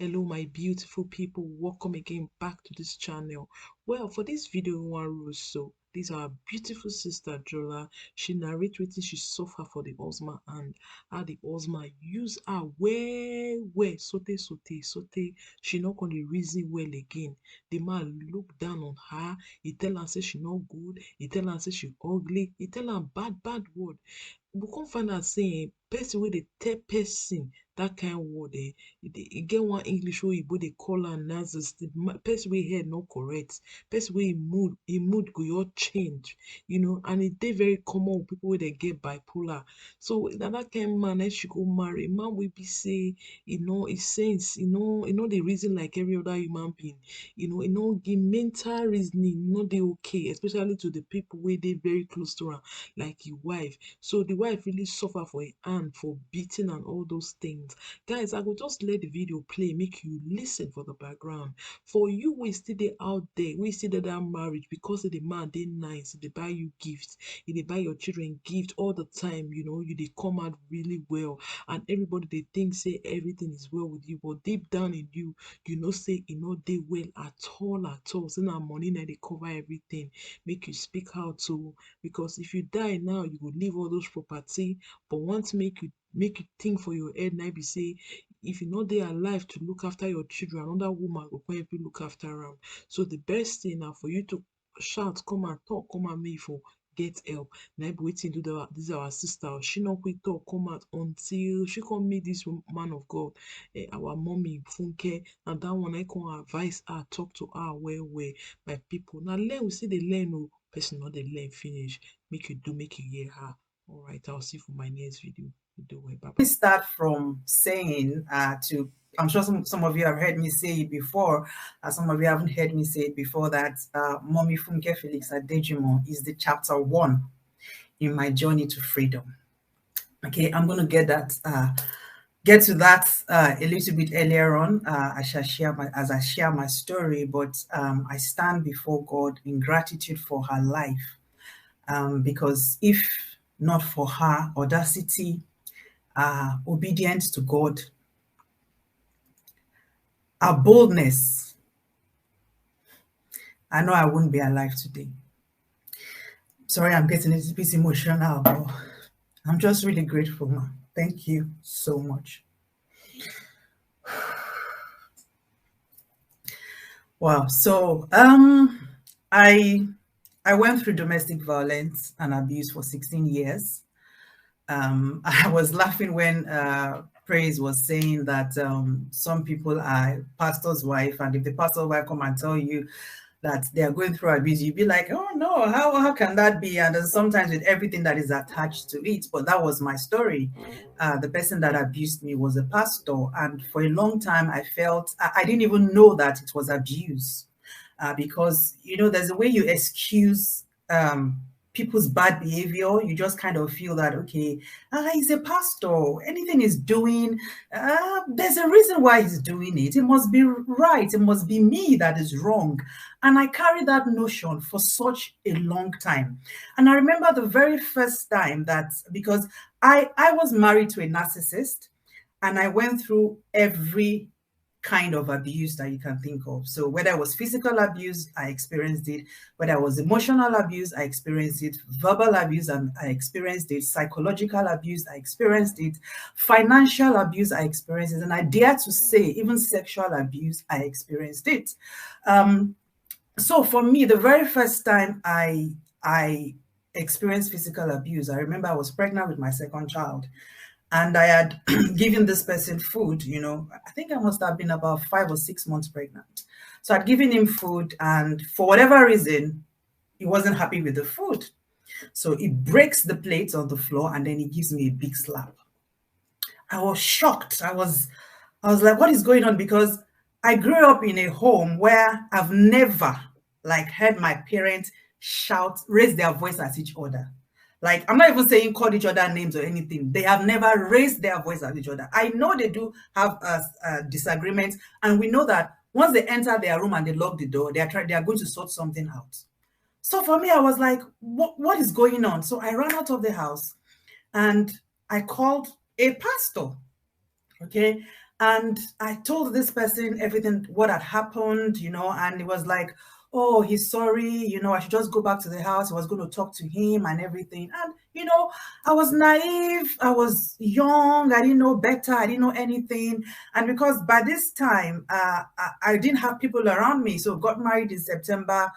Hello my beautiful people, welcome again back to this channel. Well, for this video we wan roast, so this our beautiful sister Jola. She narrate wetin she suffer for the husband and how the husband use her well sotey she no come dey reason well again. The man look down on her, he tell am say she no good, he tell am say she ugly, he tell am bad word. We come find out say person wey dey tell person that kind word e get one English wey oyinbo dey call am narcissist. Person wey head no correct, person wey im mood go just change, and e dey very common with people wey dey get bipolar. So na that kind man na she go marry, man wey be say e sense, e no dey reason like every other human being, e no give mental reasoning, no dey okay, especially to the people wey dey very close to am like im wife. So the wife really suffer for im hand for beating and all those things. Guys, I go just let the video play make you listen for the background. For you wey still dey out there, wey still dey that marriage because say the man dey nice, e dey buy you gifts, e dey buy your children gift all the time, you dey come out really well, and everybody dey think say everything is well with you, but deep down in you, you know say e no dey well at all, say na money na dey cover everything. Make you speak out o, because if you die now, you go leave all those property, but one thing make you think for your head na be say if you no dey alive to look after your children, another woman go come help you look after am. So the best thing na for you to shout, come and talk, come and make you for get help. Na be wetin do this our sister. She no quick talk come out until she come meet this man of God, our mommy Funke, and that one I come advise her, talk to her well. My people, na learn we still dey learn o, person no dey learn finish. Make you hear her. All right, I'll see you for my next video. You do well, bye me bye. start from saying I'm sure some of you have heard me say it before, some of you haven't heard me say it before, that Mommy Funke Felix Adejumo is the chapter 1 in my journey to freedom. Okay, I'm going to get to that a little bit earlier on. I shall share my story, but I stand before God in gratitude for her life, because if not for her audacity, obedience to God, our boldness, I know I wouldn't be alive today. Sorry, I'm getting a little bit emotional, but I'm just really grateful, ma. Thank you so much. Wow. So I went through domestic violence and abuse for 16 years. I was laughing when Praise was saying that some people are pastor's wife, and if the pastor's wife come and tell you that they are going through abuse, you'd be like, oh no, how can that be? And then sometimes with everything that is attached to it. But that was my story. The person that abused me was a pastor, and for a long time I felt I didn't even know that it was abuse, because there's a way you excuse people's bad behavior. You just kind of feel that, okay, he's a pastor, anything he's doing, there's a reason why he's doing it. It must be right. It must be me that is wrong. And I carried that notion for such a long time. And I remember the very first time that, because I was married to a narcissist, and I went through every kind of abuse that you can think of. So whether it was physical abuse, I experienced it. Whether it was emotional abuse, I experienced it. Verbal abuse, I experienced it. Psychological abuse, I experienced it. Financial abuse, I experienced it. And I dare to say, even sexual abuse, I experienced it. So for me, the very first time I experienced physical abuse, I remember I was pregnant with my second child. And I had given this person food, I think I must have been about 5 or 6 months pregnant. So I'd given him food, and for whatever reason, he wasn't happy with the food. So he breaks the plate on the floor, and then he gives me a big slap. I was shocked. I was like, what is going on? Because I grew up in a home where I've never heard my parents raise their voice at each other. Like, I'm not even saying call each other names or anything. They have never raised their voice at each other. I know they do have disagreements, and we know that once they enter their room and they lock the door, they are going to sort something out. So for me, I was like, what is going on? So I ran out of the house and I called a pastor. Okay. And I told this person everything, what had happened, and it was like, oh, he's sorry, I should just go back to the house. I was going to talk to him and everything. And, I was naive. I was young. I didn't know better. I didn't know anything. And because by this time, I didn't have people around me. So got married in September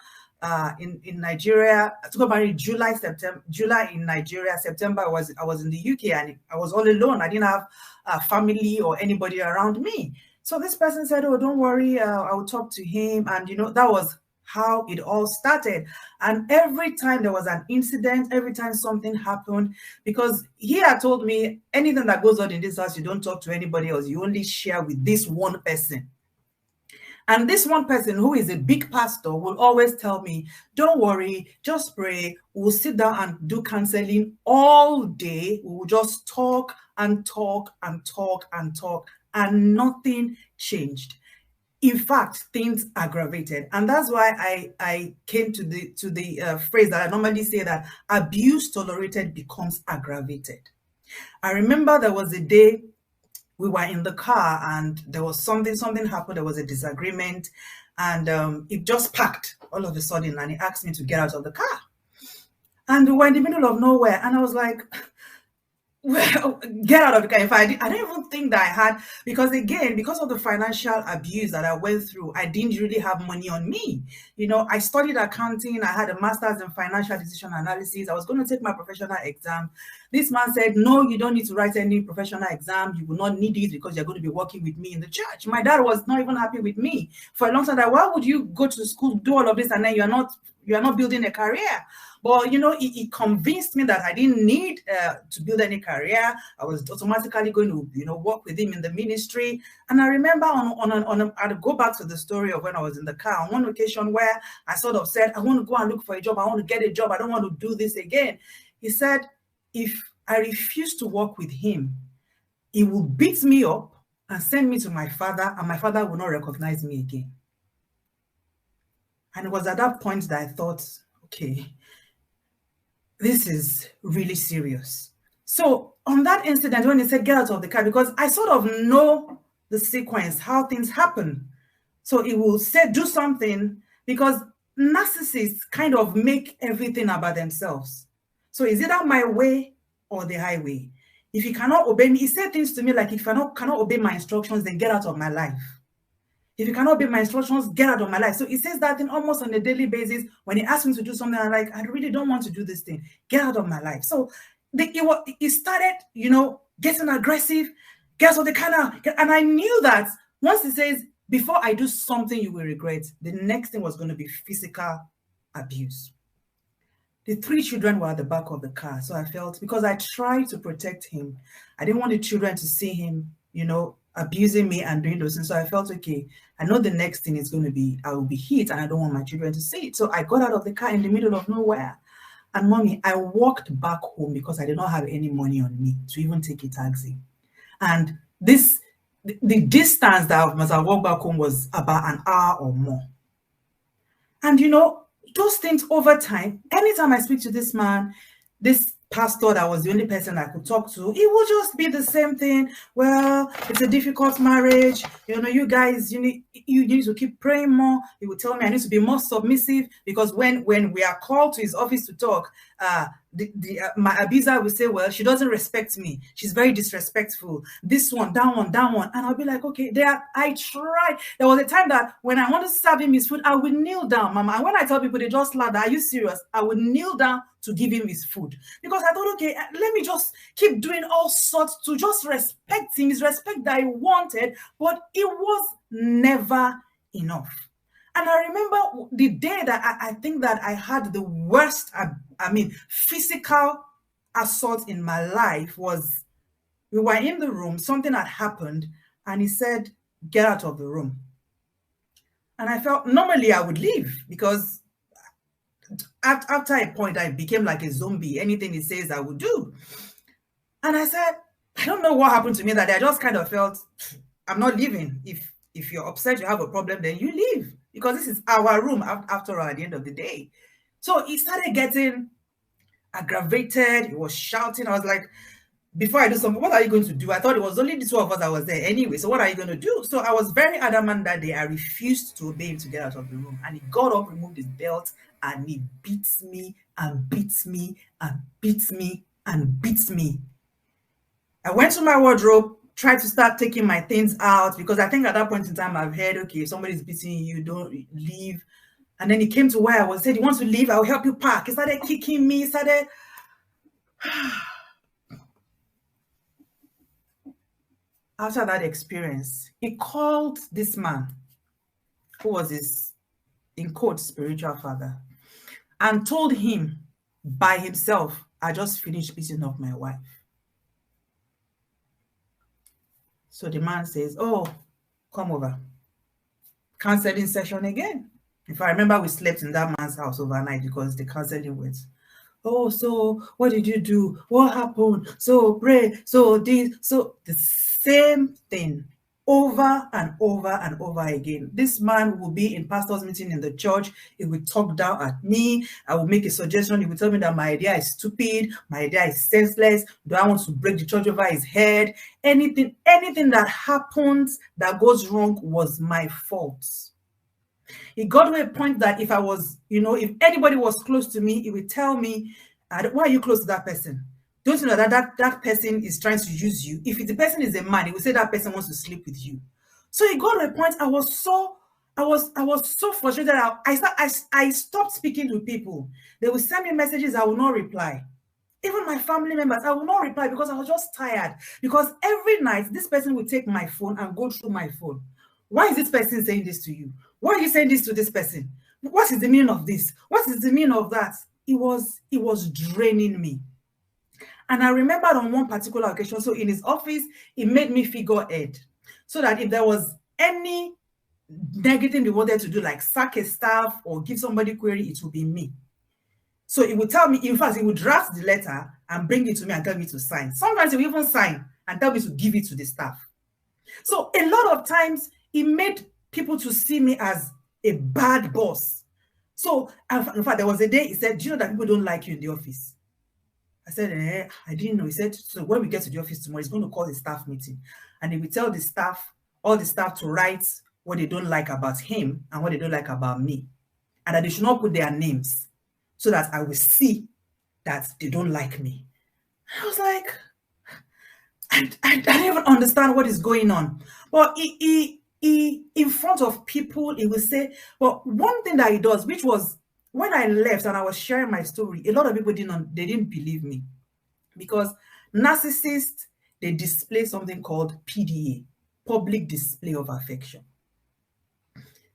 in Nigeria. I got married July in Nigeria. September I was in the UK, and I was all alone. I didn't have family or anybody around me. So this person said, oh, don't worry, I will talk to him. And that was how it all started. And every time there was an incident, every time something happened, because he had told me, anything that goes on in this house, you don't talk to anybody else, you only share with this one person. And this one person, who is a big pastor, will always tell me, don't worry, just pray. We'll sit down and do counseling all day. We will just talk and talk and talk and talk, and nothing changed. In fact, things aggravated. And that's why I came to the phrase that I normally say, that abuse tolerated becomes aggravated. I remember there was a day we were in the car, and there was something happened. There was a disagreement, and it just packed all of a sudden, and he asked me to get out of the car. And we were in the middle of nowhere, and I was like, well, get out of the car. In fact, I don't even think that I had, because again, because of the financial abuse that I went through, I didn't really have money on me. I studied accounting. I had a master's in financial decision analysis. I was going to take my professional exam. This man said, no, you don't need to write any professional exam. You will not need it because you're going to be working with me in the church. My dad was not even happy with me for a long time. That why would you go to school, do all of this, and then you're not building a career? But it convinced me that I didn't need to build any career. I was automatically going to work with him in the ministry. And I remember I'd go back to the story of when I was in the car on one occasion where I sort of said, I want to go and look for a job. I want to get a job. I don't want to do this again. He said, if I refuse to work with him, he will beat me up and send me to my father, and my father will not recognize me again. And it was at that point that I thought, okay, this is really serious. So on that incident, when he said, get out of the car, because I sort of know the sequence, how things happen. So he will say, do something, because narcissists kind of make everything about themselves. So is either my way or the highway. If you cannot obey me, he said things to me like, if you cannot obey my instructions, then get out of my life. If you cannot obey my instructions, get out of my life. So he says that thing almost on a daily basis. When he asks me to do something, I'm like, I really don't want to do this thing. Get out of my life. So it started, getting aggressive, get out of the car. And I knew that once he says, before I do something you will regret, the next thing was going to be physical abuse. The 3 children were at the back of the car. So I felt, because I tried to protect him, I didn't want the children to see him, abusing me and doing those things. So I felt, okay, I know the next thing is going to be, I will be hit, and I don't want my children to see it. So I got out of the car in the middle of nowhere. And mommy, I walked back home because I did not have any money on me to even take a taxi. And the distance that I must have walked back home was about an hour or more. And those things over time, anytime I speak to this man, this pastor that was the only person I could talk to, it will just be the same thing. Well, it's a difficult marriage. You guys, you need to keep praying more. He will tell me I need to be more submissive, because when we are called to his office to talk, my abuser will say, well, she doesn't respect me. She's very disrespectful. This one, that one, that one. And I'll be like, okay, I tried. There was a time that when I wanted to serve him his food, I would kneel down, mama. And when I tell people, they just laugh, are you serious? I would kneel down to give him his food, because I thought, okay, let me just keep doing all sorts to just respect him, his respect that I wanted, but it was never enough. And I remember the day that I think that I had the worst, physical assault in my life was, we were in the room, something had happened, and he said, get out of the room. And I felt, normally I would leave, because after a point, I became like a zombie. Anything he says, I would do. And I said, I don't know what happened to me that day. I just kind of felt, I'm not leaving. If you're upset, you have a problem, then you leave, because this is our room after all, at the end of the day. So he started getting aggravated. He was shouting. I was like, before I do something, what are you going to do? I thought it was only the two of us that was there anyway. So what are you going to do? So I was very adamant that day. I refused to obey him to get out of the room. And he got up, removed his belt, and he beats me and beats me and beats me and beats me. I went to my wardrobe, tried to start taking my things out, because I think at that point in time I've heard, okay, if somebody's beating you, don't leave. And then he came to where I was, said, you want to leave? I'll help you pack. He started kicking me, started... After that experience, he called this man, who was his, in quotes, spiritual father, and told him by himself, I just finished beating up my wife. So the man says, oh, come over. Counseling session again. If I remember, we slept in that man's house overnight because the counseling went. Oh, so what did you do? What happened? So pray. So this. So the same thing over and over and over again. This man will be in pastor's meeting in the church. He will talk down at me. I will make a suggestion. He will tell me that my idea is stupid. My idea is senseless. Do I want to break the church over his head? Anything that happens that goes wrong was my fault. It got to a point that if I was, if anybody was close to me, he would tell me, why are you close to that person? Don't you know that person is trying to use you? If the person is a man, he would say that person wants to sleep with you. So it got to a point I was so frustrated. I stopped speaking to people. They would send me messages, I will not reply. Even my family members, I will not reply because I was just tired. Because every night, this person would take my phone and go through my phone. Why is this person saying this to you? Why are you saying this to this person? What is the meaning of this? What is the meaning of that? It was draining me. And I remembered on one particular occasion, so in his office, he made me figurehead. So that if there was any negative he wanted to do, like sack a staff or give somebody query, it would be me. So he would tell me, in fact, he would draft the letter and bring it to me and tell me to sign. Sometimes he would even sign and tell me to give it to the staff. So a lot of times, he made people to see me as a bad boss. So, in fact, there was a day he said, do you know that people don't like you in the office? I said, I didn't know. He said, so when we get to the office tomorrow, he's going to call a staff meeting. And he will tell the staff, all the staff, to write what they don't like about him and what they don't like about me. And that they should not put their names so that I will see that they don't like me. I was like, I don't even understand what is going on. But he in front of people, he will say, well, one thing that he does, which was when I left and I was sharing my story, a lot of people didn't believe me, because narcissists, they display something called PDA, public display of affection.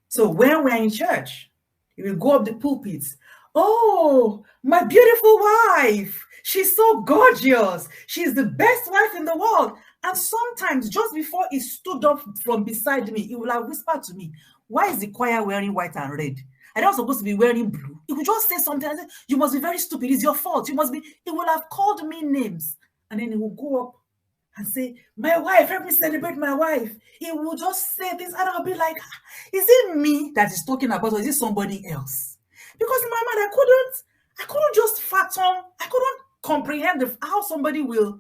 So when we're in church, he will go up the pulpits. Oh, my beautiful wife. She's so gorgeous. She's the best wife in the world. And sometimes, just before he stood up from beside me, he will have whispered to me, why is the choir wearing white and red? Are they not supposed to be wearing blue? He would just say something and say, you must be very stupid. It's your fault. You must be. He will have called me names. And then he will go up and say, my wife, help me celebrate my wife. He will just say things, and I'll be like, is it me that is talking about, or is it somebody else? Because in my mind, I couldn't just fathom, I couldn't comprehend how somebody will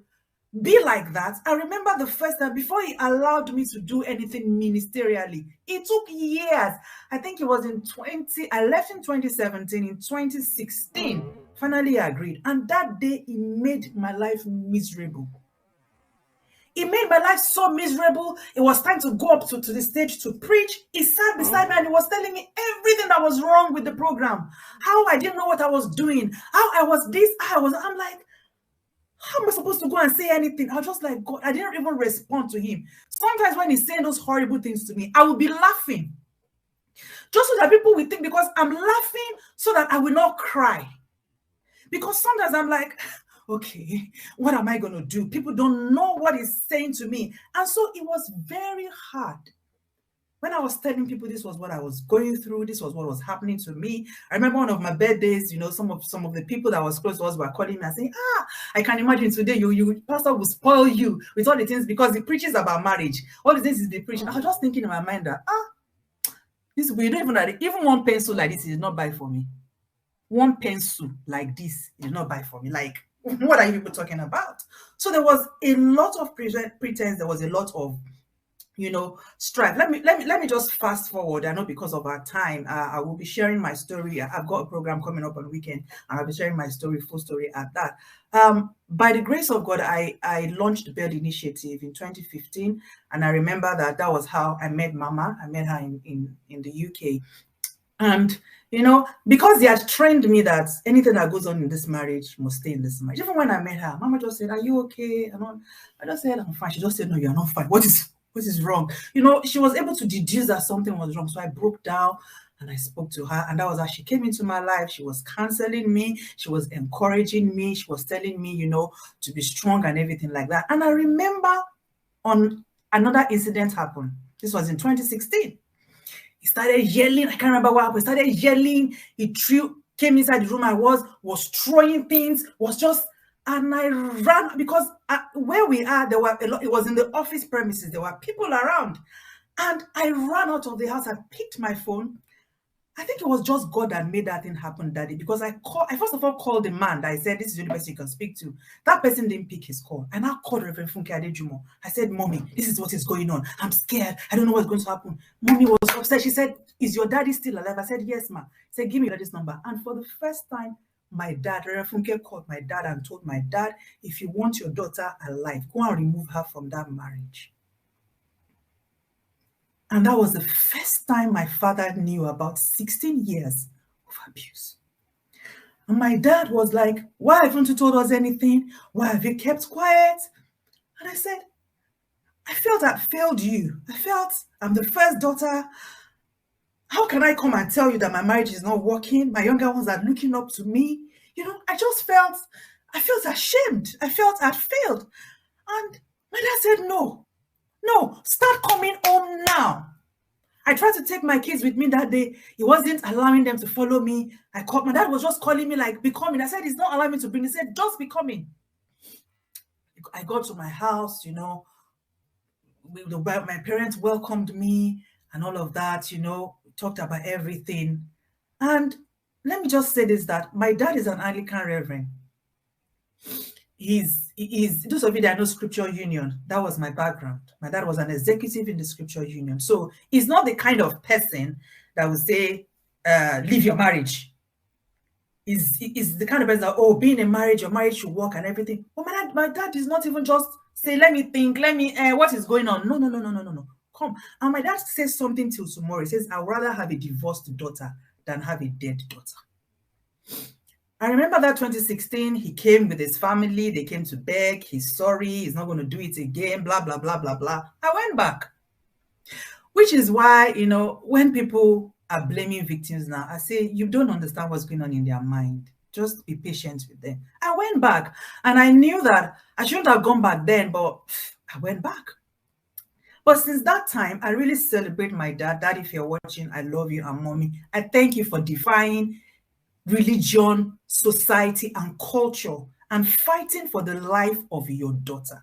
be like that. I remember the first time, before he allowed me to do anything ministerially, it took years. I think it was I left in 2017. In 2016, finally I agreed. And that day, he made my life miserable. It made my life so miserable. It was time to go up to the stage to preach. He sat beside me and he was telling me everything that was wrong with the program. How I didn't know what I was doing. How I was this, I'm like, how am I supposed to go and say anything? I was just like, God, I didn't even respond to him. Sometimes when he's saying those horrible things to me, I would be laughing. Just so that people will think, because I'm laughing so that I will not cry. Because sometimes I'm like, okay, what am I going to do? People don't know what he's saying to me. And so it was very hard. When I was telling people this was what I was going through, this was what was happening to me. I remember one of my birthdays, some of the people that was close to us were calling me and saying, I can imagine today you pastor will spoil you with all the things, because he preaches about marriage. All the things he's been preaching. I was just thinking in my mind that, this, we don't even one pencil like this, he did not buy for me. One pencil like this, he did not buy for me. Like, What are you people talking about? So there was a lot of pretense. There was a lot of, strive. Let me just fast forward. I know because of our time, I will be sharing my story. I've got a program coming up on weekend, and I'll be sharing my story, full story at that. By the grace of God, I launched the Bod Initiative in 2015, and I remember that was how I met Mama. I met her in the UK, and because they had trained me that anything that goes on in this marriage must stay in this marriage. Even when I met her, Mama just said, "Are you okay?" And I just said, "I'm fine." She just said, "No, you're not fine. What is wrong?" She was able to deduce that something was wrong. So I broke down and I spoke to her, and that was how she came into my life. She was counseling me, she was encouraging me, she was telling me, to be strong and everything like that. And I remember on another incident happened. This was in 2016. He started yelling. I can't remember what happened. He started yelling. Came inside the room I was throwing things, and I ran because where we are, there were a lot. It was in the office premises. There were people around. And I ran out of the house. I picked my phone. I think it was just God that made that thing happen that day, because I first of all called the man that I said, "This is the only person you can speak to." That person didn't pick his call. And I called Reverend Funke Adejumo. I said, "Mommy, this is what is going on. I'm scared. I don't know what's going to happen." Mommy was upset. She said, "Is your daddy still alive?" I said, "Yes, ma." She said, "Give me your daddy's number." And for the first time, my dad, Reverend Funke, called my dad and told my dad, "If you want your daughter alive, go and remove her from that marriage." And that was the first time my father knew about 16 years of abuse. And my dad was like, "Why haven't you told us anything? Why have you kept quiet?" And I said, "I felt I failed you. I felt I'm the first daughter. How can I come and tell you that my marriage is not working? My younger ones are looking up to me." I felt ashamed. I felt I'd failed. And my dad said, "No, no, start coming home now." I tried to take my kids with me that day. He wasn't allowing them to follow me. My dad was just calling me like, "Be coming." I said, "He's not allowing me to bring." He said, "Just be coming." I got to my house, my parents welcomed me and all of that, talked about everything. And let me just say this, that my dad is an Anglican reverend. He's those of you that know Scripture Union, that was my background. My dad was an executive in the Scripture Union. So he's not the kind of person that would say, "Leave your marriage." Is the kind of person that, "Oh, being in marriage, your marriage should work and everything." But my dad is not even just say, "Let me think, what is going on?" No, no, no, no, no, no, no. Come. And my dad says something till tomorrow. He says, "I'd rather have a divorced daughter than have a dead daughter." I remember that 2016, he came with his family. They came to beg. He's sorry. He's not going to do it again. Blah, blah, blah, blah, blah. I went back, which is why, when people are blaming victims now, I say, you don't understand what's going on in their mind. Just be patient with them. I went back, and I knew that I shouldn't have gone back then, but I went back. But since that time, I really celebrate my dad. Dad, if you're watching, I love you. And Mommy, I thank you for defying religion, society, and culture, and fighting for the life of your daughter.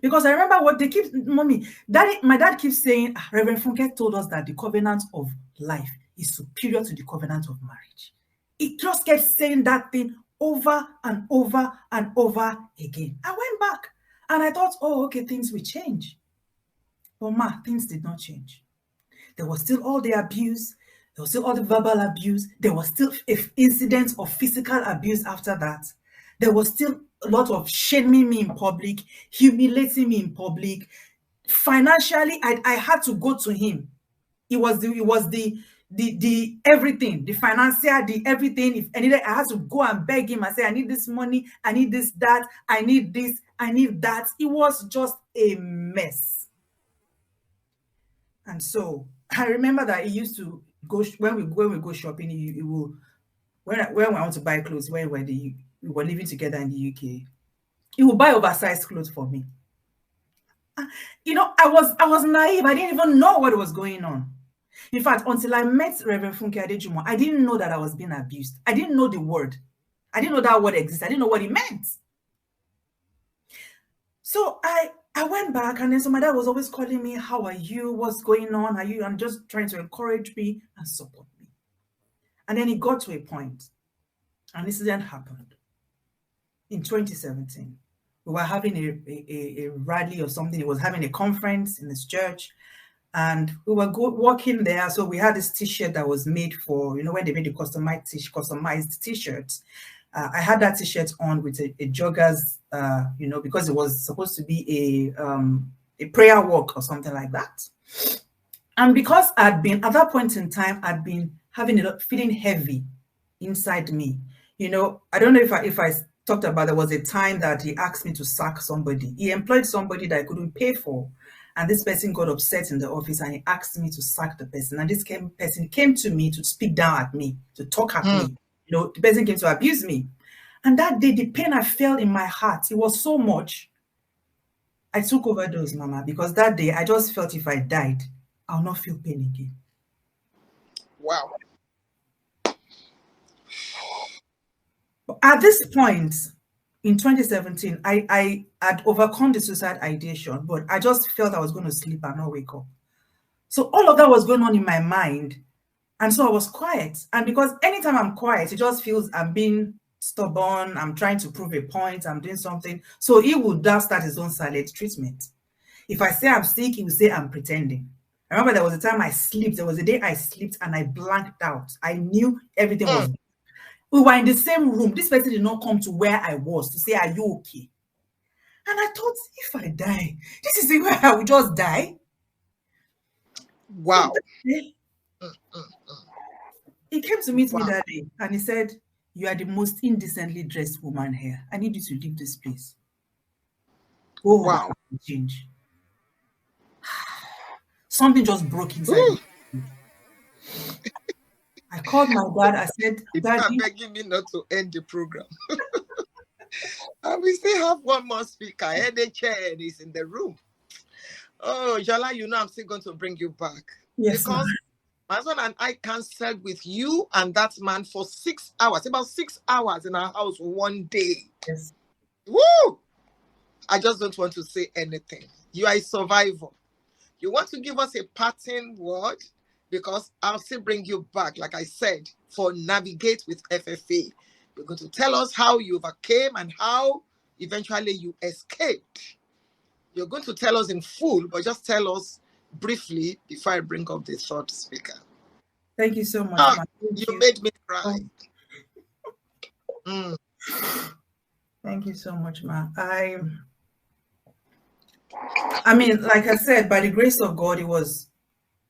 Because I remember what they keep, Mommy, my dad keeps saying, Reverend Funke told us that the covenant of life is superior to the covenant of marriage. He just kept saying that thing over and over and over again. I went back and I thought, oh, okay, things will change. But things did not change. There was still all the abuse. There was still all the verbal abuse. There was still incidents of physical abuse after that. There was still a lot of shaming me in public, humiliating me in public. Financially, I had to go to him. It was the everything, the financier, the everything. If anything, I had to go and beg him and say, "I need this money, I need this, that, I need this, I need that." It was just a mess. And so I remember that he used to go when we go shopping. He will when I want to buy clothes, when we were living together in the UK, he will buy oversized clothes for me. I was naive. I didn't even know what was going on. In fact, until I met Reverend Funke Adejumo, I didn't know that I was being abused. I didn't know the word. I didn't know that word existed. I didn't know what it meant. So I went back, and then so my dad was always calling me, "How are you? What's going on? Are you?" And just trying to encourage me and support me. And then it got to a point, an incident happened. in 2017. We were having a rally or something. It was having a conference in this church, and we were walking there. So we had this T-shirt that was made for, when they made the customized T-shirts. I had that T-shirt on with a joggers, because it was supposed to be a prayer walk or something like that. And because at that point in time, I'd been feeling heavy inside me. I don't know if I talked about, there was a time that he asked me to sack somebody. He employed somebody that I couldn't pay for. And this person got upset in the office and he asked me to sack the person. And this person came to me to speak down at me, to talk at me. The person came to abuse me. And that day, the pain I felt in my heart, it was so much. I took overdose, Mama, because that day I just felt if I died, I'll not feel pain again. Wow. At this point, in 2017, I had overcome the suicide ideation, but I just felt I was going to sleep and not wake up. So all of that was going on in my mind. And so I was quiet. And because anytime I'm quiet, it just feels I'm being stubborn, I'm trying to prove a point, I'm doing something. So he would now start his own silent treatment. If I say I'm sick, he would say I'm pretending. I remember there was a time I slept. There was a day I slept and I blanked out. I knew everything was. We were in the same room. This person did not come to where I was to say, are you okay? And I thought, if I die, this is the way I would just die. Wow. So he came to meet me that day and he said, you are the most indecently dressed woman here. I need you to leave this place. Go home and change. Something just broke inside me. I called my dad. I said, Daddy, begging me not to end the program. And we still have one more speaker. The chair is in the room. Oh, Jole, I'm still going to bring you back. Yes, because my husband and I canceled with you and that man for 6 hours, about 6 hours in our house one day. Yes. Woo! I just don't want to say anything. You are a survivor. You want to give us a parting word? Because I'll still bring you back, like I said, for Navigate with FFA. You're going to tell us how you overcame and how eventually you escaped. You're going to tell us in full, but just tell us briefly before I bring up the third speaker. Thank you so much. You made me cry. Thank you so much, Ma. I mean, like I said, by the grace of God, it was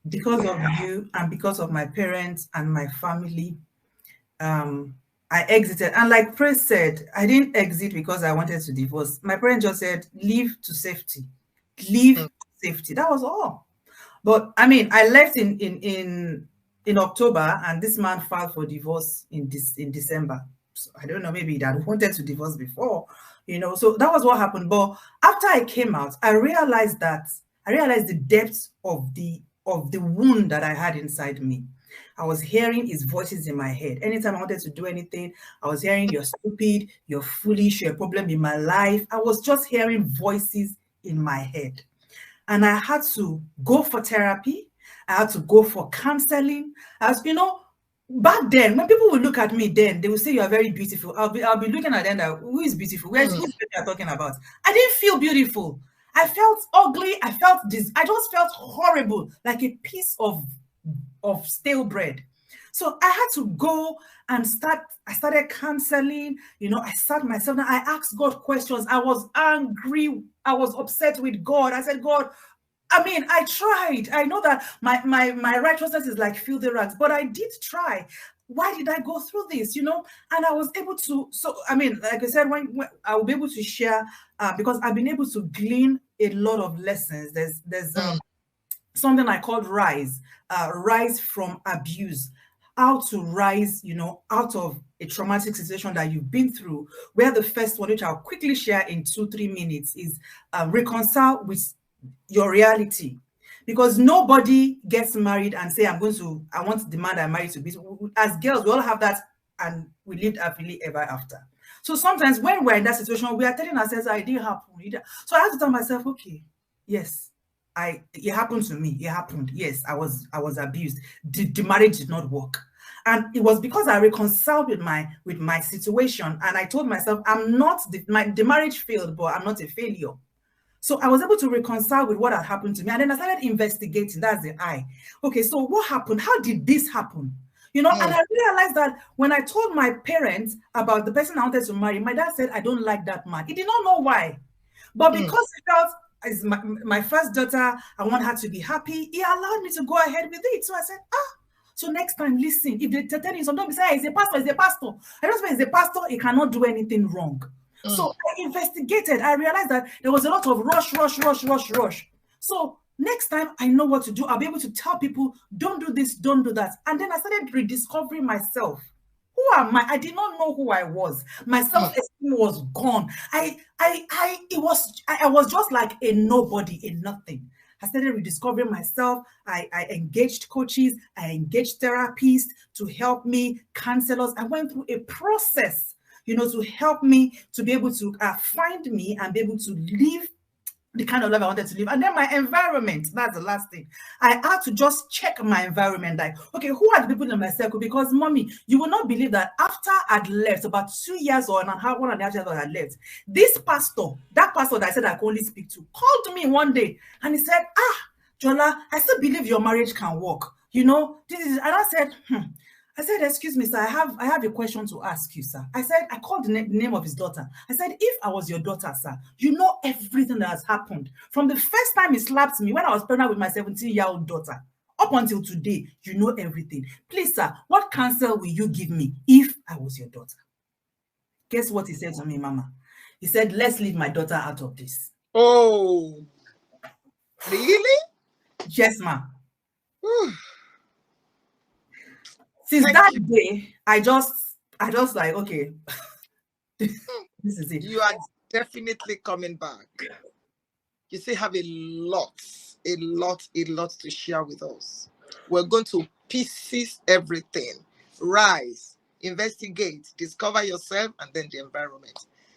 because of you and because of my parents and my family. I exited. And like Praise said, I didn't exit because I wanted to divorce. My parents just said, leave to safety. Leave to safety. That was all. But I mean, I left in October and this man filed for divorce in December. So I don't know, maybe that wanted to divorce before, so that was what happened. But after I came out, I realized the depth of the wound that I had inside me. I was hearing his voices in my head. Anytime I wanted to do anything, I was hearing, you're stupid, you're foolish, you're a problem in my life. I was just hearing voices in my head. And I had to go for therapy. I had to go for counseling. As back then, when people would look at me then, they would say, you are very beautiful. I'll be looking at them that, who is beautiful? Who's the person you're talking about? I didn't feel beautiful. I felt ugly. I just felt horrible, like a piece of stale bread. So I had to go and I started counseling. I sat myself down. I asked God questions. I was angry. I was upset with God. I said, God, I mean, I tried. I know that my righteousness is like filthy rags, but I did try. Why did I go through this? And I was able to. So, I mean, like I said, when I will be able to share, because I've been able to glean a lot of lessons. There's something I called rise from abuse. How to rise, out of a traumatic situation that you've been through. Where the first one, which I'll quickly share in 2-3 minutes, is reconcile with your reality. Because nobody gets married and say, I want the man I'm married to be. As girls, we all have that, and we lived happily ever after. So sometimes when we're in that situation, we are telling ourselves, it didn't happen. So I have to tell myself, okay, yes, it happened to me. It happened. Yes, I was abused. The marriage did not work. And it was because I reconciled with my situation, and I told myself, I'm not the marriage failed, but I'm not a failure. So I was able to reconcile with what had happened to me. And then I started investigating. That's the I. Okay, so what happened? How did this happen? You know, and I realized that when I told my parents about the person I wanted to marry, my dad said, I don't like that man. He did not know why. But because he felt, as my first daughter, I want her to be happy, he allowed me to go ahead with it. So I said, so next time, listen, if they tell you something, don't be saying, he's a pastor, he's a pastor. I just mean he's a pastor, he cannot do anything wrong. So I investigated. I realized that there was a lot of rush. So next time I know what to do, I'll be able to tell people, don't do this, don't do that. And then I started rediscovering myself. Who am I? I did not know who I was. My self-esteem was gone. I was just like a nobody, a nothing. I started rediscovering myself. I engaged coaches, I engaged therapists to help me, counselors. I went through a process, you know, to help me to be able to find me and be able to live the kind of life I wanted to live. And then my environment, that's the last thing. I had to just check my environment, like, okay, who are the people in my circle? Because mommy, you will not believe that after I'd left, about 2 years or 1.5 years I had left, this pastor, that pastor that I said I could only speak to, called me one day and he said, Jola, I still believe your marriage can work. You know, and I said, excuse me, sir, I have a question to ask you, sir. I said, I called the name of his daughter. I said, if I was your daughter, sir, you know everything that has happened. From the first time he slapped me when I was pregnant with my 17-year-old daughter, up until today, you know everything. Please, sir, what counsel will you give me if I was your daughter? Guess what he said to me, Mama? He said, let's leave my daughter out of this. Oh, really? Yes, ma'am. Since that day, I just like, okay, this is it. You are definitely coming back. You still have a lot to share with us. We're going to pieces everything. Rise, investigate, discover yourself, and then the environment.